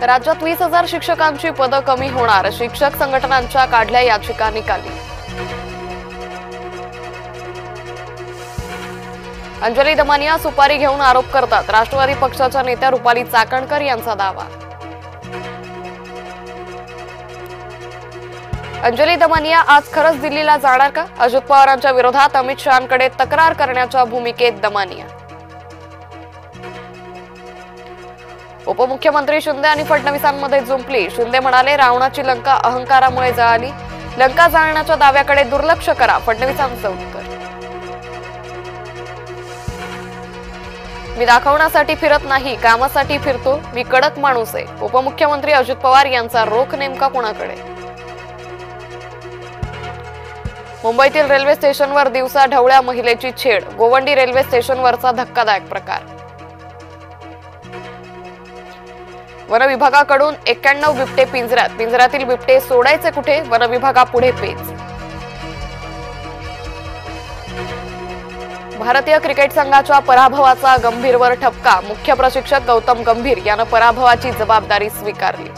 राज्यात 20,000 शिक्षकांची पदं कमी होणार, शिक्षक संघटनांच्या काढल्या याचिका निकाली। अंजली दमानिया सुपारी घेऊन आरोप करतात, राष्ट्रवादी पक्षाच्या नेत्या रुपाली चाकणकर यांचा दावा। अंजली दमानिया आज खरंच दिल्लीला जाणार का? अजित पवारांच्या विरोधात अमित शहांकडे तक्रार करण्याच्या भूमिकेत दमानिया। उपमुख्यमंत्री शिंदे आणि फडणवीसांमध्ये जुंपली, शिंदे म्हणाले रावणाची लंका अहंकारामुळे जळाली, लंका जाळण्याच्या दाव्याकडे दुर्लक्ष करा, फडणवीसांचं उत्तर। मी दाखवण्यासाठी फिरत नाही, कामासाठी फिरतो, मी कडक माणूस आहे, उपमुख्यमंत्री अजित पवार यांचा रोख नेमका कोणाकडे? मुंबईतील रेल्वे स्टेशनवर दिवसा ढवळ्या महिलेची छेड, गोवंडी रेल्वे स्टेशनवरचा धक्कादायक प्रकार। वन विभागाकडून 91 बिबटे पिंजऱ्यात, पिंजऱ्यातील बिबटे सोडायचे कुठे? वन विभागापुढे पेच। भारतीय क्रिकेट संघाच्या पराभवाचा गंभीरवर ठपका, मुख्य प्रशिक्षक गौतम गंभीर यानं पराभवाची जबाबदारी स्वीकारली।